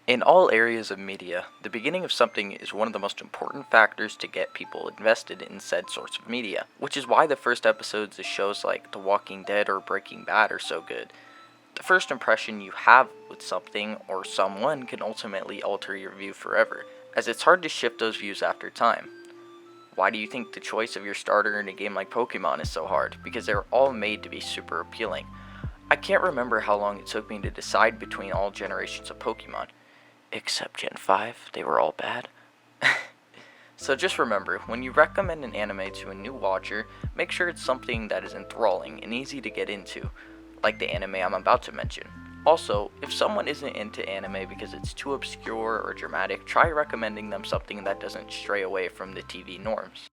In all areas of media, the beginning of something is one of the most important factors to get people invested in said sorts of media, which is why the first episodes of shows like The Walking Dead or Breaking Bad are so good. The first impression you have with something or someone can ultimately alter your view forever, as it's hard to shift those views after time. Why do you think the choice of your starter in a game like Pokemon is so hard? Because they're all made to be super appealing. I can't remember how long it took me to decide between all generations of Pokemon. Except Gen 5, they were all bad. So just remember, when you recommend an anime to a new watcher, make sure it's something that is enthralling and easy to get into, like the anime I'm about to mention. Also, if someone isn't into anime because it's too obscure or dramatic, try recommending them something that doesn't stray away from the TV norms.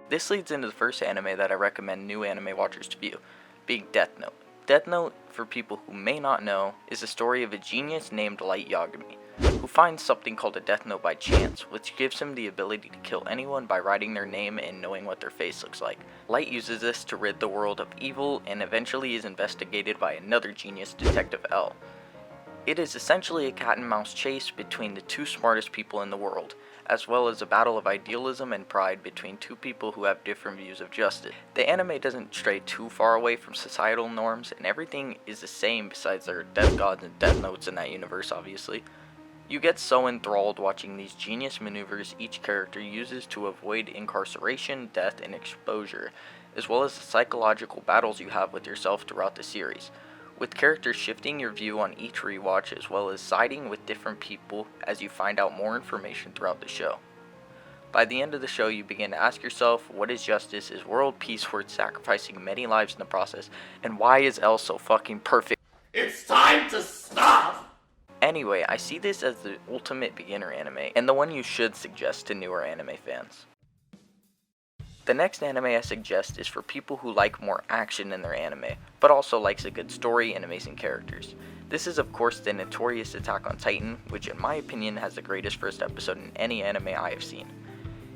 This leads into the first anime that I recommend new anime watchers to view, being Death Note. Death Note, for people who may not know, is the story of a genius named Light Yagami, who finds something called a Death Note by chance, which gives him the ability to kill anyone by writing their name and knowing what their face looks like. Light uses this to rid the world of evil and eventually is investigated by another genius, Detective L. It is essentially a cat and mouse chase between the two smartest people in the world, as well as a battle of idealism and pride between two people who have different views of justice. The anime doesn't stray too far away from societal norms, and everything is the same besides there are death gods and death notes in that universe, obviously. You get so enthralled watching these genius maneuvers each character uses to avoid incarceration, death, and exposure, as well as the psychological battles you have with yourself throughout the series, with characters shifting your view on each rewatch as well as siding with different people as you find out more information throughout the show. By the end of the show, you begin to ask yourself, what is justice? Is world peace worth sacrificing many lives in the process? And why is L so fucking perfect? It's time to stop! Anyway, I see this as the ultimate beginner anime, and the one you should suggest to newer anime fans. The next anime I suggest is for people who like more action in their anime, but also likes a good story and amazing characters. This is of course the notorious Attack on Titan, which in my opinion has the greatest first episode in any anime I have seen.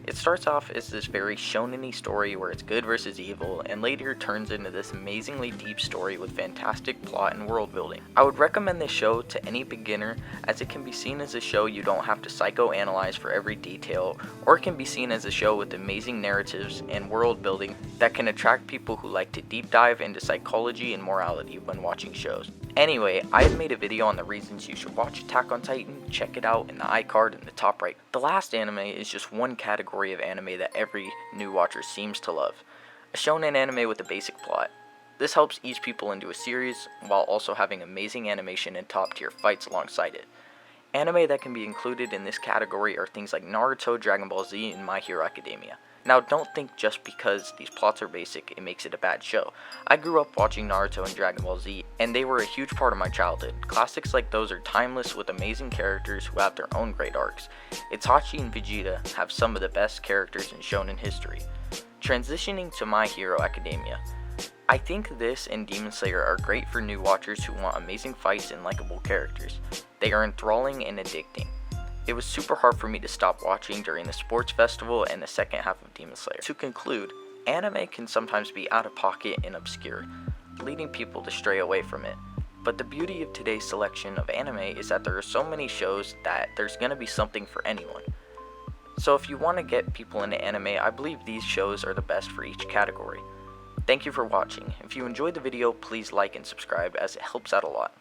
It starts off as this very shonen-y story where it's good versus evil, and later turns into this amazingly deep story with fantastic plot and world building. I would recommend this show to any beginner, as it can be seen as a show you don't have to psychoanalyze for every detail, or it can be seen as a show with amazing narratives and world building that can attract people who like to deep dive into psychology and morality when watching shows. Anyway, I have made a video on the reasons you should watch Attack on Titan. Check it out in the iCard in the top right. The last anime is just one category of anime that every new watcher seems to love. A shonen anime with a basic plot. This helps ease people into a series while also having amazing animation and top tier fights alongside it. Anime that can be included in this category are things like Naruto, Dragon Ball Z, and My Hero Academia. Now, don't think just because these plots are basic, it makes it a bad show. I grew up watching Naruto and Dragon Ball Z, and they were a huge part of my childhood. Classics like those are timeless with amazing characters who have their own great arcs. Itachi and Vegeta have some of the best characters in shonen history. Transitioning to My Hero Academia. I think this and Demon Slayer are great for new watchers who want amazing fights and likable characters. They are enthralling and addicting. It was super hard for me to stop watching during the sports festival and the second half of Demon Slayer. To conclude, anime can sometimes be out of pocket and obscure, leading people to stray away from it. But the beauty of today's selection of anime is that there are so many shows that there's gonna be something for anyone. So if you want to get people into anime, I believe these shows are the best for each category. Thank you for watching. If you enjoyed the video, please like and subscribe as it helps out a lot.